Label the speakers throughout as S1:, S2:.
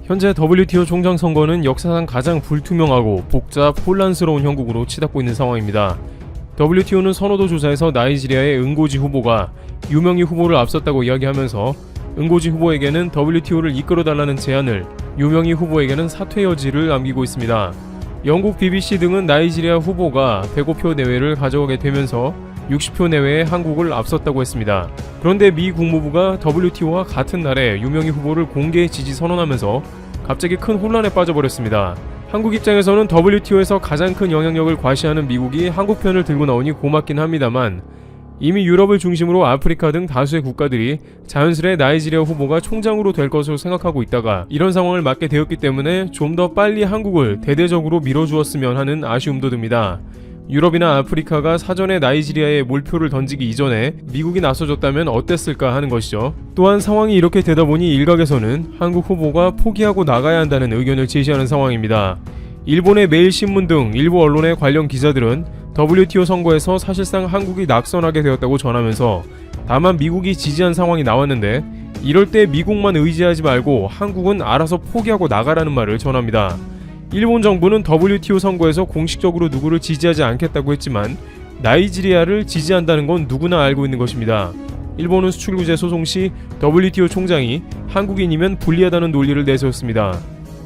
S1: 현재 WTO 총장 선거는 역사상 가장 불투명하고 복잡, 혼란스러운 형국으로 치닫고 있는 상황입니다. WTO는 선호도 조사에서 나이지리아의 응고지 후보가 유명희 후보를 앞섰다고 이야기하면서 응고지 후보에게는 WTO를 이끌어달라는 제안을, 유명희 후보에게는 사퇴 여지를 남기고 있습니다. 영국 BBC 등은 나이지리아 후보가 105표 내외를 가져가게 되면서 60표 내외에 한국을 앞섰다고 했습니다. 그런데 미 국무부가 WTO와 같은 날에 유명희 후보를 공개 지지 선언하면서 갑자기 큰 혼란에 빠져버렸습니다. 한국 입장에서는 WTO에서 가장 큰 영향력을 과시하는 미국이 한국 편을 들고 나오니 고맙긴 합니다만, 이미 유럽을 중심으로 아프리카 등 다수의 국가들이 자연스레 나이지리아 후보가 총장으로 될 것으로 생각하고 있다가 이런 상황을 맞게 되었기 때문에 좀 더 빨리 한국을 대대적으로 밀어주었으면 하는 아쉬움도 듭니다. 유럽이나 아프리카가 사전에 나이지리아에 몰표를 던지기 이전에 미국이 나서줬다면 어땠을까 하는 것이죠. 또한 상황이 이렇게 되다 보니 일각에서는 한국 후보가 포기하고 나가야 한다는 의견을 제시하는 상황입니다. 일본의 매일신문 등 일부 언론의 관련 기자들은 WTO 선거에서 사실상 한국이 낙선하게 되었다고 전하면서, 다만 미국이 지지한 상황이 나왔는데 이럴 때 미국만 의지하지 말고 한국은 알아서 포기하고 나가라는 말을 전합니다. 일본 정부는 WTO 선거에서 공식적으로 누구를 지지하지 않겠다고 했지만 나이지리아를 지지한다는 건 누구나 알고 있는 것입니다. 일본은 수출규제 소송 시 WTO 총장이 한국인이면 불리하다는 논리를 내세웠습니다.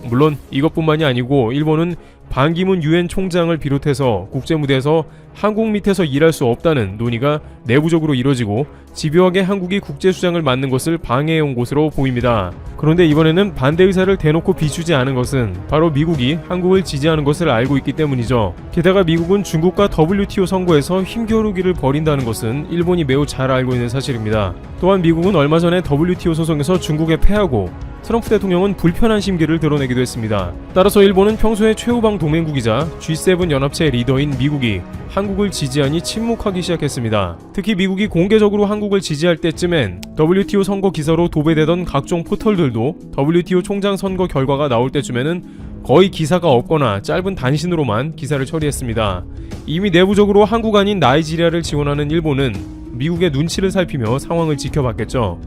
S1: 물론 이것뿐만이 아니고 일본은 반기문 유엔 총장을 비롯해서 국제무대에서 한국 밑에서 일할 수 없다는 논의가 내부적으로 이뤄지고 집요하게 한국이 국제수장을 맡는 것을 방해해온 것으로 보입니다. 그런데 이번에는 반대 의사를 대놓고 비추지 않은 것은 바로 미국이 한국을 지지하는 것을 알고 있기 때문이죠. 게다가 미국은 중국과 WTO 선거에서 힘겨루기를 벌인다는 것은 일본이 매우 잘 알고 있는 사실입니다. 또한 미국은 얼마 전에 WTO 소송에서 중국에 패하고 트럼프 대통령은 불편한 심기를 드러내기도 했습니다. 따라서 일본은 평소에 최우방 동맹국이자 G7 연합체 리더인 미국이 한국을 지지하니 침묵하기 시작했습니다. 특히 미국이 공개적으로 한국을 지지할 때쯤엔 WTO 선거 기사로 도배되던 각종 포털들도 WTO 총장 선거 결과가 나올 때쯤에는 거의 기사가 없거나 짧은 단신으로만 기사를 처리했습니다. 이미 내부적으로 한국 아닌 나이지리아를 지원하는 일본은 미국의 눈치를 살피며 상황을 지켜봤겠죠.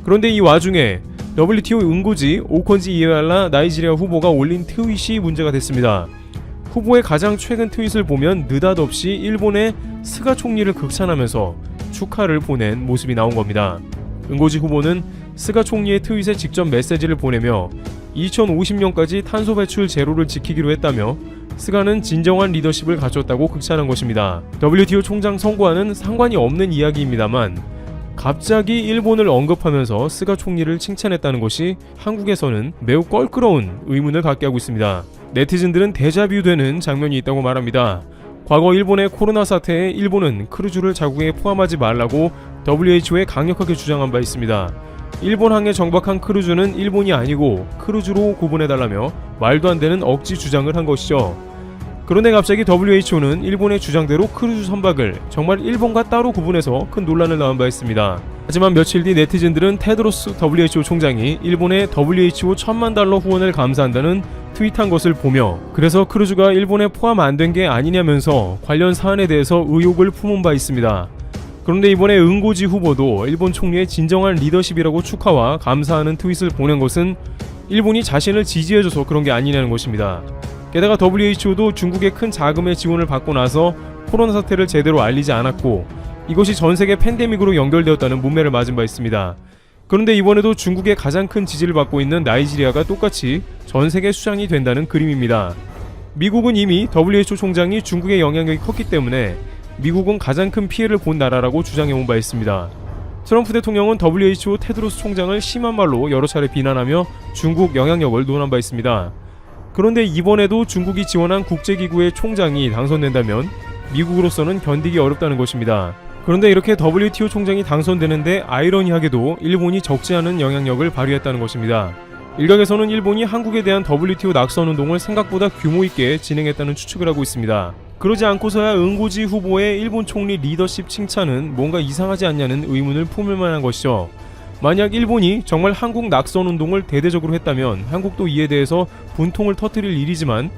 S1: 그런데 이 와중에 WTO 응고지 오콘지 이에알라 나이지리아 후보가 올린 트윗이 문제가 됐습니다. 후보의 가장 최근 트윗을 보면 느닷없이 일본의 스가 총리를 극찬하면서 축하를 보낸 모습이 나온 겁니다. 응고지 후보는 스가 총리의 트윗에 직접 메시지를 보내며 2050년까지 탄소 배출 제로를 지키기로 했다며 스가는 진정한 리더십을 갖췄다고 극찬한 것입니다. WTO 총장 선거와는 상관이 없는 이야기입니다만 갑자기 일본을 언급하면서 스가 총리를 칭찬했다는 것이 한국에서는 매우 껄끄러운 의문을 갖게 하고 있습니다. 네티즌들은 데자뷰되는 장면이 있다고 말합니다. 과거 일본의 코로나 사태에 일본은 크루즈를 자국에 포함하지 말라고 WHO에 강력하게 주장한 바 있습니다. 일본항에 정박한 크루즈는 일본이 아니고 크루즈로 구분해달라며 말도 안 되는 억지 주장을 한 것이죠. 그런데 갑자기 WHO는 일본의 주장대로 크루즈 선박을 정말 일본과 따로 구분해서 큰 논란을 낳은 바 있습니다. 하지만 며칠 뒤 네티즌들은 테드로스 WHO 총장이 일본에 WHO $10,000,000 후원을 감사한다는 트윗한 것을 보며 그래서 크루즈가 일본에 포함 안 된 게 아니냐면서 관련 사안에 대해서 의혹을 품은 바 있습니다. 그런데 이번에 응고지 후보도 일본 총리의 진정한 리더십이라고 축하와 감사하는 트윗을 보낸 것은 일본이 자신을 지지해줘서 그런 게 아니냐는 것입니다. 게다가 WHO도 중국의 큰 자금의 지원을 받고 나서 코로나 사태를 제대로 알리지 않았고 이것이 전세계 팬데믹으로 연결되었다는 문매를 맞은 바 있습니다. 그런데 이번에도 중국의 가장 큰 지지를 받고 있는 나이지리아가 똑같이 전세계 수장이 된다는 그림입니다. 미국은 이미 WHO 총장이 중국의 영향력이 컸기 때문에 미국은 가장 큰 피해를 본 나라라고 주장해온 바 있습니다. 트럼프 대통령은 WHO 테드로스 총장을 심한 말로 여러 차례 비난하며 중국 영향력을 논한 바 있습니다. 그런데 이번에도 중국이 지원한 국제기구의 총장이 당선된다면 미국으로서는 견디기 어렵다는 것입니다. 그런데 이렇게 WTO 총장이 당선되는데 아이러니하게도 일본이 적지 않은 영향력을 발휘했다는 것입니다. 일각에서는 일본이 한국에 대한 WTO 낙선 운동을 생각보다 규모 있게 진행했다는 추측을 하고 있습니다. 그러지 않고서야 응고지 후보의 일본 총리 리더십 칭찬은 뭔가 이상하지 않냐는 의문을 품을 만한 것이죠. 만약 일본이 정말 한국 낙선 운동을 대대적으로 했다면 한국도 이에 대해서 분통을 터뜨릴 일이지만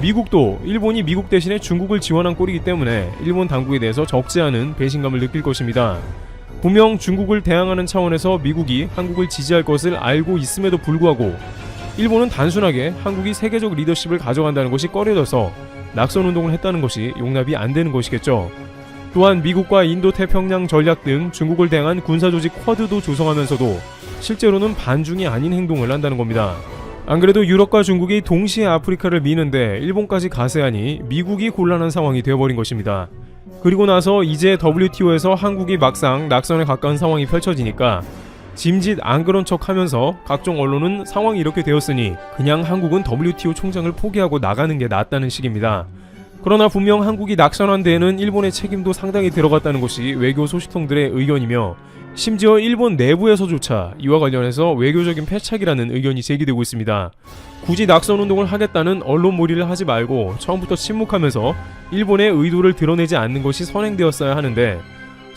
S1: 미국도 일본이 미국 대신에 중국을 지원한 꼴이기 때문에 일본 당국에 대해서 적지 않은 배신감을 느낄 것입니다. 분명 중국을 대항하는 차원에서 미국이 한국을 지지할 것을 알고 있음에도 불구하고 일본은 단순하게 한국이 세계적 리더십을 가져간다는 것이 꺼려져서 낙선운동을 했다는 것이 용납이 안 되는 것이겠죠. 또한 미국과 인도태평양 전략 등 중국을 대항한 군사조직 쿼드도 조성하면서도 실제로는 반중이 아닌 행동을 한다는 겁니다. 안 그래도 유럽과 중국이 동시에 아프리카를 미는데 일본까지 가세하니 미국이 곤란한 상황이 되어버린 것입니다. 그리고 나서 이제 WTO에서 한국이 막상 낙선에 가까운 상황이 펼쳐지니까 짐짓 안 그런 척 하면서 각종 언론은 상황이 이렇게 되었으니 그냥 한국은 WTO 총장을 포기하고 나가는 게 낫다는 식입니다. 그러나 분명 한국이 낙선한 데에는 일본의 책임도 상당히 들어갔다는 것이 외교 소식통들의 의견이며 심지어 일본 내부에서조차 이와 관련해서 외교적인 패착이라는 의견이 제기되고 있습니다. 굳이 낙선운동을 하겠다는 언론몰이를 하지 말고 처음부터 침묵하면서 일본의 의도를 드러내지 않는 것이 선행되었어야 하는데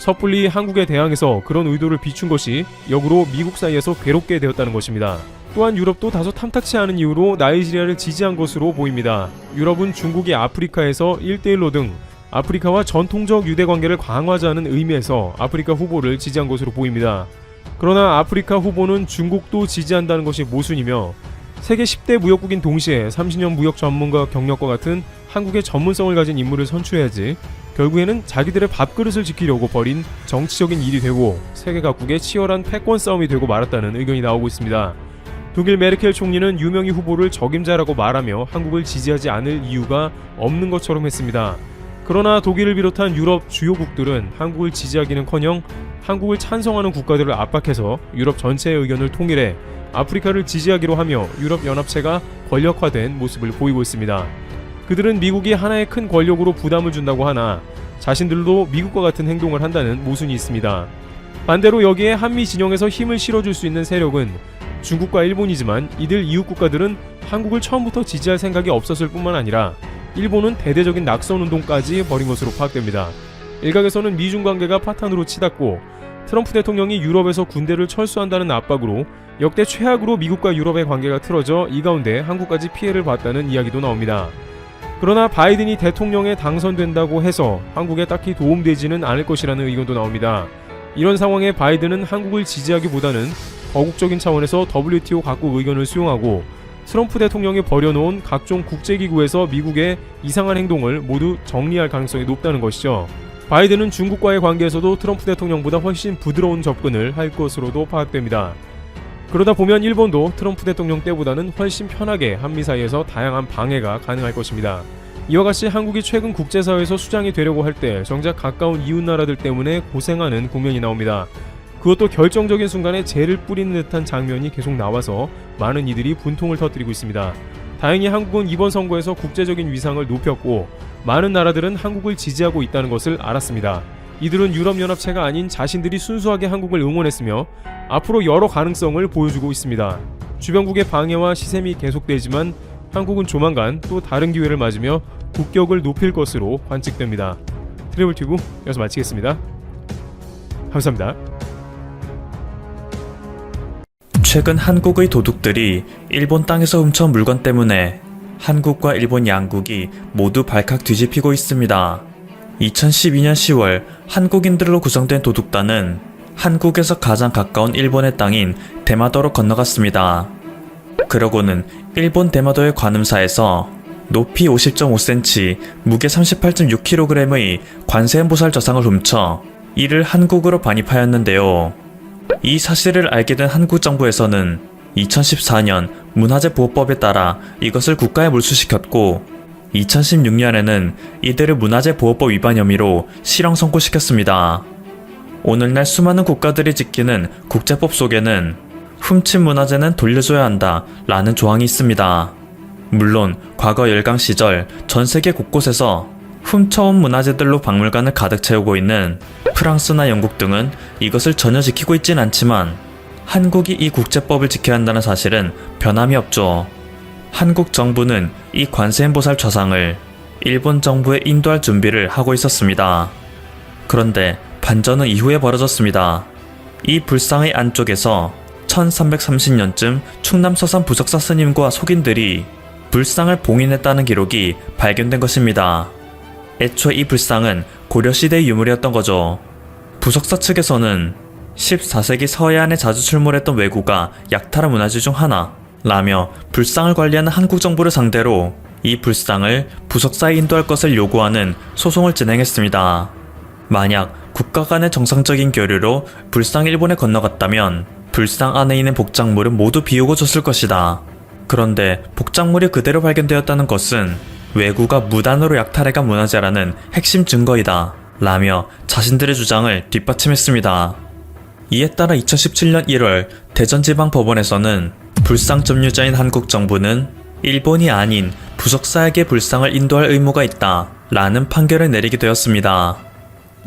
S1: 섣불리 한국에 대항해서 그런 의도를 비춘 것이 역으로 미국 사이에서 괴롭게 되었다는 것입니다. 또한 유럽도 다소 탐탁치 않은 이유로 나이지리아를 지지한 것으로 보입니다. 유럽은 중국이 아프리카에서 1대1로 등 아프리카와 전통적 유대관계를 강화하자는 의미에서 아프리카 후보를 지지한 것으로 보입니다. 그러나 아프리카 후보는 중국도 지지한다는 것이 모순이며 세계 10대 무역국인 동시에 30년 무역 전문가 경력과 같은 한국의 전문성을 가진 인물을 선출해야지 결국에는 자기들의 밥그릇을 지키려고 벌인 정치적인 일이 되고 세계 각국의 치열한 패권 싸움이 되고 말았다는 의견이 나오고 있습니다. 독일 메르켈 총리는 유명희 후보를 적임자라고 말하며 한국을 지지하지 않을 이유가 없는 것처럼 했습니다. 그러나 독일을 비롯한 유럽 주요국들은 한국을 지지하기는커녕 한국을 찬성하는 국가들을 압박해서 유럽 전체의 의견을 통일해 아프리카를 지지하기로 하며 유럽연합체가 권력화된 모습을 보이고 있습니다. 그들은 미국이 하나의 큰 권력으로 부담을 준다고 하나 자신들도 미국과 같은 행동을 한다는 모순이 있습니다. 반대로 여기에 한미 진영에서 힘을 실어줄 수 있는 세력은 중국과 일본이지만 이들 이웃 국가들은 한국을 처음부터 지지할 생각이 없었을 뿐만 아니라 일본은 대대적인 낙선운동까지 벌인 것으로 파악됩니다. 일각에서는 미중 관계가 파탄으로 치닫고 트럼프 대통령이 유럽에서 군대를 철수한다는 압박으로 역대 최악으로 미국과 유럽의 관계가 틀어져 이 가운데 한국까지 피해를 봤다는 이야기도 나옵니다. 그러나 바이든이 대통령에 당선된다고 해서 한국에 딱히 도움되지는 않을 것이라는 의견도 나옵니다. 이런 상황에 바이든은 한국을 지지하기보다는 거국적인 차원에서 WTO 각국 의견을 수용하고 트럼프 대통령이 벌여놓은 각종 국제기구에서 미국의 이상한 행동을 모두 정리할 가능성이 높다는 것이죠. 바이든은 중국과의 관계에서도 트럼프 대통령보다 훨씬 부드러운 접근을 할 것으로도 파악됩니다. 그러다 보면 일본도 트럼프 대통령 때보다는 훨씬 편하게 한미 사이에서 다양한 방해가 가능할 것입니다. 이와 같이 한국이 최근 국제사회에서 수장이 되려고 할 때 정작 가까운 이웃나라들 때문에 고생하는 국면이 나옵니다. 그것도 결정적인 순간에 재를 뿌리는 듯한 장면이 계속 나와서 많은 이들이 분통을 터뜨리고 있습니다. 다행히 한국은 이번 선거에서 국제적인 위상을 높였고 많은 나라들은 한국을 지지하고 있다는 것을 알았습니다. 이들은 유럽연합체가 아닌 자신들이 순수하게 한국을 응원했으며 앞으로 여러 가능성을 보여주고 있습니다. 주변국의 방해와 시샘이 계속되지만 한국은 조만간 또 다른 기회를 맞으며 국격을 높일 것으로 관측됩니다. 트래블튜브 여기서 마치겠습니다. 감사합니다.
S2: 최근 한국의 도둑들이 일본 땅에서 훔쳐온 물건 때문에 한국과 일본 양국이 모두 발칵 뒤집히고 있습니다. 2012년 10월 한국인들로 구성된 도둑단은 한국에서 가장 가까운 일본의 땅인 대마도로 건너갔습니다. 그러고는 일본 대마도의 관음사에서 높이 50.5cm, 무게 38.6kg의 관세음보살 저상을 훔쳐 이를 한국으로 반입하였는데요. 이 사실을 알게 된 한국 정부에서는 2014년 문화재보호법에 따라 이것을 국가에 몰수시켰고 2016년에는 이들을 문화재보호법 위반 혐의로 실형 선고시켰습니다. 오늘날 수많은 국가들이 지키는 국제법 속에는 훔친 문화재는 돌려줘야 한다 라는 조항이 있습니다. 물론 과거 열강 시절 전 세계 곳곳에서 훔쳐온 문화재들로 박물관을 가득 채우고 있는 프랑스나 영국 등은 이것을 전혀 지키고 있진 않지만 한국이 이 국제법을 지켜야 한다는 사실은 변함이 없죠. 한국 정부는 이 관세음보살 좌상을 일본 정부에 인도할 준비를 하고 있었습니다. 그런데 반전은 이후에 벌어졌습니다. 이 불상의 안쪽에서 1330년쯤 충남 서산 부석사 스님과 속인들이 불상을 봉인했다는 기록이 발견된 것입니다. 애초에 이 불상은 고려시대의 유물이었던 거죠. 부석사 측에서는 14세기 서해안에 자주 출몰했던 왜구가 약탈한 문화재 중 하나, 라며 불상을 관리하는 한국 정부를 상대로 이 불상을 부석사에 인도할 것을 요구하는 소송을 진행했습니다. 만약 국가 간의 정상적인 교류로 불상이 일본에 건너갔다면 불상 안에 있는 복작물은 모두 비우고 줬을 것이다. 그런데 복작물이 그대로 발견되었다는 것은 왜구가 무단으로 약탈해간 문화재라는 핵심 증거이다. 라며 자신들의 주장을 뒷받침했습니다. 이에 따라 2017년 1월 대전지방법원에서는 불상 점유자인 한국 정부는 일본이 아닌 부석사에게 불상을 인도할 의무가 있다 라는 판결을 내리게 되었습니다.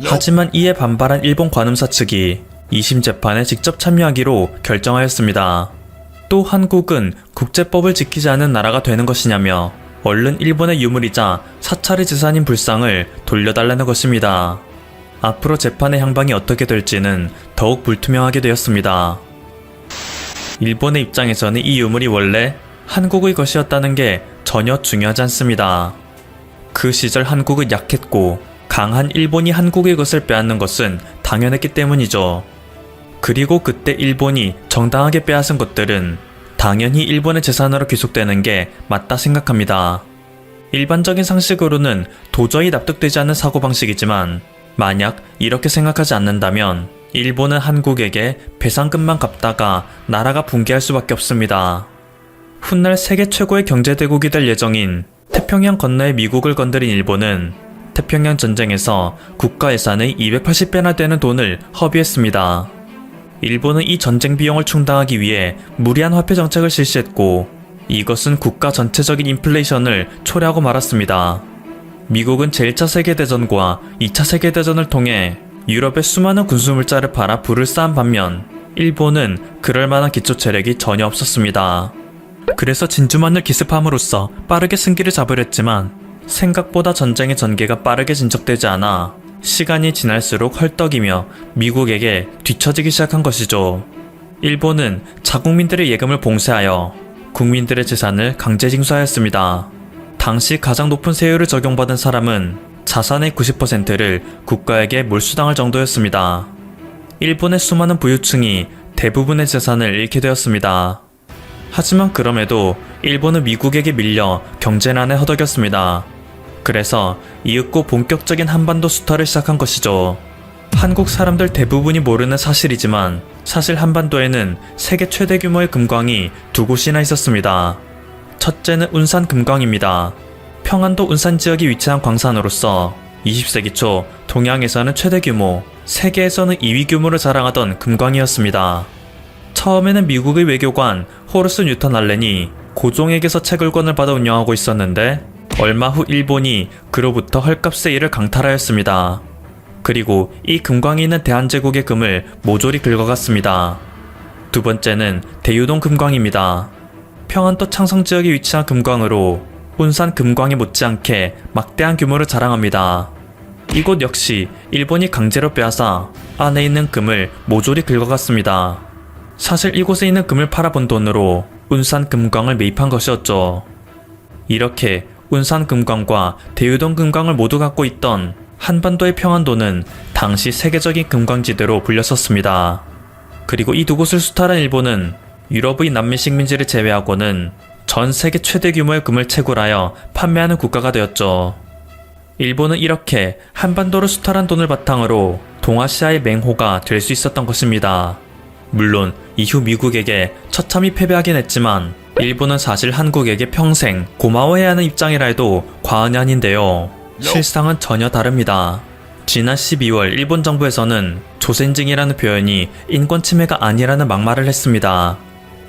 S2: 하지만 이에 반발한 일본 관음사 측이 2심 재판에 직접 참여하기로 결정하였습니다. 또 한국은 국제법을 지키지 않은 나라가 되는 것이냐며 얼른 일본의 유물이자 사찰의 재산인 불상을 돌려달라는 것입니다. 앞으로 재판의 향방이 어떻게 될지는 더욱 불투명하게 되었습니다. 일본의 입장에서는 이 유물이 원래 한국의 것이었다는 게 전혀 중요하지 않습니다. 그 시절 한국은 약했고 강한 일본이 한국의 것을 빼앗는 것은 당연했기 때문이죠. 그리고 그때 일본이 정당하게 빼앗은 것들은 당연히 일본의 재산으로 귀속되는 게 맞다 생각합니다. 일반적인 상식으로는 도저히 납득되지 않는 사고방식이지만 만약 이렇게 생각하지 않는다면 일본은 한국에게 배상금만 갚다가 나라가 붕괴할 수밖에 없습니다. 훗날 세계 최고의 경제대국이 될 예정인 태평양 건너의 미국을 건드린 일본은 태평양 전쟁에서 국가 예산의 280배나 되는 돈을 허비했습니다. 일본은 이 전쟁 비용을 충당하기 위해 무리한 화폐 정책을 실시했고 이것은 국가 전체적인 인플레이션을 초래하고 말았습니다. 미국은 제1차 세계대전과 2차 세계대전을 통해 유럽에 수많은 군수물자를 팔아 부를 쌓은 반면 일본은 그럴 만한 기초 체력이 전혀 없었습니다. 그래서 진주만을 기습함으로써 빠르게 승기를 잡으려 했지만 생각보다 전쟁의 전개가 빠르게 진척되지 않아 시간이 지날수록 헐떡이며 미국에게 뒤처지기 시작한 것이죠. 일본은 자국민들의 예금을 봉쇄하여 국민들의 재산을 강제 징수하였습니다. 당시 가장 높은 세율을 적용받은 사람은 자산의 90%를 국가에게 몰수당할 정도였습니다. 일본의 수많은 부유층이 대부분의 재산을 잃게 되었습니다. 하지만 그럼에도 일본은 미국에게 밀려 경제난에 허덕였습니다. 그래서 이윽고 본격적인 한반도 수탈을 시작한 것이죠. 한국 사람들 대부분이 모르는 사실이지만 사실 한반도에는 세계 최대 규모의 금광이 두 곳이나 있었습니다. 첫째는 운산 금광입니다. 평안도 운산 지역이 위치한 광산으로서 20세기 초 동양에서는 최대 규모, 세계에서는 2위 규모를 자랑하던 금광이었습니다. 처음에는 미국의 외교관 호르스 뉴턴 알렌이 고종에게서 채굴권을 받아 운영하고 있었는데 얼마 후 일본이 그로부터 헐값에 이를 강탈하였습니다. 그리고 이 금광이 있는 대한제국의 금을 모조리 긁어갔습니다. 두 번째는 대유동 금광입니다. 평안도 창성 지역에 위치한 금광으로 운산 금광이 못지않게 막대한 규모를 자랑합니다. 이곳 역시 일본이 강제로 빼앗아 안에 있는 금을 모조리 긁어갔습니다. 사실 이곳에 있는 금을 팔아본 돈으로 운산 금광을 매입한 것이었죠. 이렇게 운산 금광과 대유동 금광을 모두 갖고 있던 한반도의 평안도는 당시 세계적인 금광지대로 불렸었습니다. 그리고 이 두 곳을 수탈한 일본은 유럽의 남미 식민지를 제외하고는 전 세계 최대 규모의 금을 채굴하여 판매하는 국가가 되었죠. 일본은 이렇게 한반도를 수탈한 돈을 바탕으로 동아시아의 맹호가 될 수 있었던 것입니다. 물론 이후 미국에게 처참히 패배하긴 했지만 일본은 사실 한국에게 평생 고마워해야 하는 입장이라 해도 과언이 아닌데요. 실상은 전혀 다릅니다. 지난 12월 일본 정부에서는 조센징이라는 표현이 인권 침해가 아니라는 막말을 했습니다.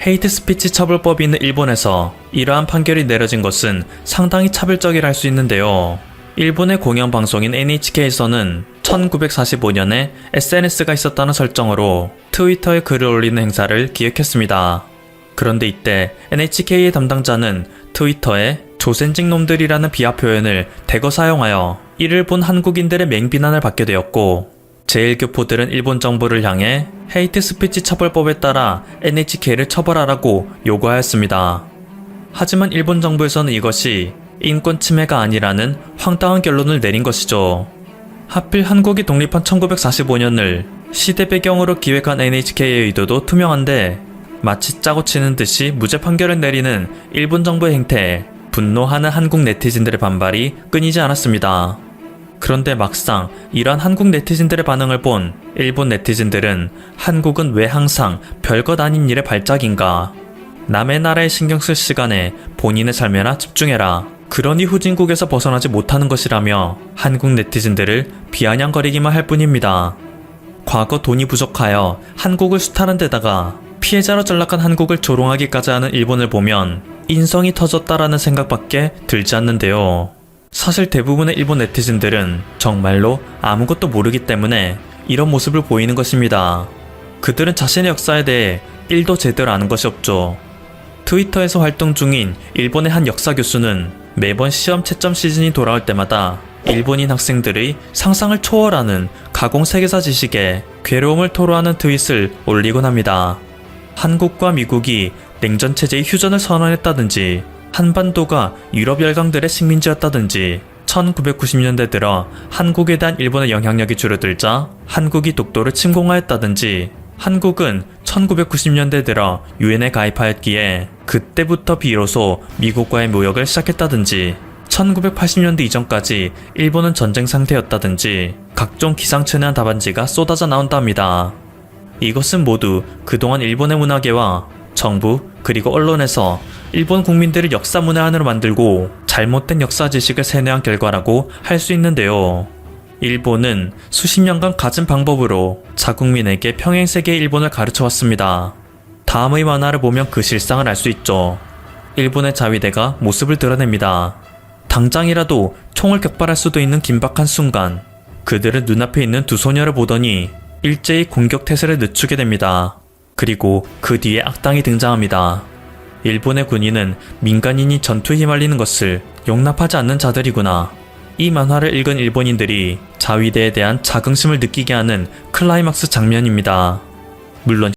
S2: 헤이트 스피치 처벌법이 있는 일본에서 이러한 판결이 내려진 것은 상당히 차별적이라 할 수 있는데요. 일본의 공영방송인 NHK에서는 1945년에 SNS가 있었다는 설정으로 트위터에 글을 올리는 행사를 기획했습니다. 그런데 이때 NHK의 담당자는 트위터에 조센징 놈들이라는 비하 표현을 대거 사용하여 이를 본 한국인들의 맹비난을 받게 되었고 제1교포들은 일본 정부를 향해 헤이트 스피치 처벌법에 따라 NHK를 처벌하라고 요구하였습니다. 하지만 일본 정부에서는 이것이 인권 침해가 아니라는 황당한 결론을 내린 것이죠. 하필 한국이 독립한 1945년을 시대 배경으로 기획한 NHK의 의도도 투명한데 마치 짜고 치는 듯이 무죄 판결을 내리는 일본 정부의 행태에 분노하는 한국 네티즌들의 반발이 끊이지 않았습니다. 그런데 막상 이러한 한국 네티즌들의 반응을 본 일본 네티즌들은 한국은 왜 항상 별것 아닌 일의 발작인가? 남의 나라에 신경 쓸 시간에 본인의 삶에나 집중해라. 그러니 후진국에서 벗어나지 못하는 것이라며 한국 네티즌들을 비아냥거리기만 할 뿐입니다. 과거 돈이 부족하여 한국을 수탈한 데다가 피해자로 전락한 한국을 조롱하기까지 하는 일본을 보면 인성이 터졌다라는 생각밖에 들지 않는데요. 사실 대부분의 일본 네티즌들은 정말로 아무것도 모르기 때문에 이런 모습을 보이는 것입니다. 그들은 자신의 역사에 대해 1도 제대로 아는 것이 없죠. 트위터에서 활동 중인 일본의 한 역사 교수는 매번 시험 채점 시즌이 돌아올 때마다 일본인 학생들의 상상을 초월하는 가공 세계사 지식에 괴로움을 토로하는 트윗을 올리곤 합니다. 한국과 미국이 냉전체제의 휴전을 선언했다든지 한반도가 유럽 열강들의 식민지였다든지 1990년대 들어 한국에 대한 일본의 영향력이 줄어들자 한국이 독도를 침공하였다든지 한국은 1990년대 들어 유엔에 가입하였기에 그때부터 비로소 미국과의 무역을 시작했다든지 1980년대 이전까지 일본은 전쟁 상태였다든지 각종 기상천외한 답안지가 쏟아져 나온답니다. 이것은 모두 그동안 일본의 문화계와 정부 그리고 언론에서 일본 국민들을 역사 문외한으로 만들고 잘못된 역사 지식을 세뇌한 결과라고 할 수 있는데요. 일본은 수십 년간 가진 방법으로 자국민에게 평행세계의 일본을 가르쳐왔습니다. 다음의 만화를 보면 그 실상을 알 수 있죠. 일본의 자위대가 모습을 드러냅니다. 당장이라도 총을 격발할 수도 있는 긴박한 순간 그들은 눈앞에 있는 두 소녀를 보더니 일제히 공격 태세를 늦추게 됩니다. 그리고 그 뒤에 악당이 등장합니다. 일본의 군인은 민간인이 전투에 휘말리는 것을 용납하지 않는 자들이구나. 이 만화를 읽은 일본인들이 자위대에 대한 자긍심을 느끼게 하는 클라이막스 장면입니다. 물론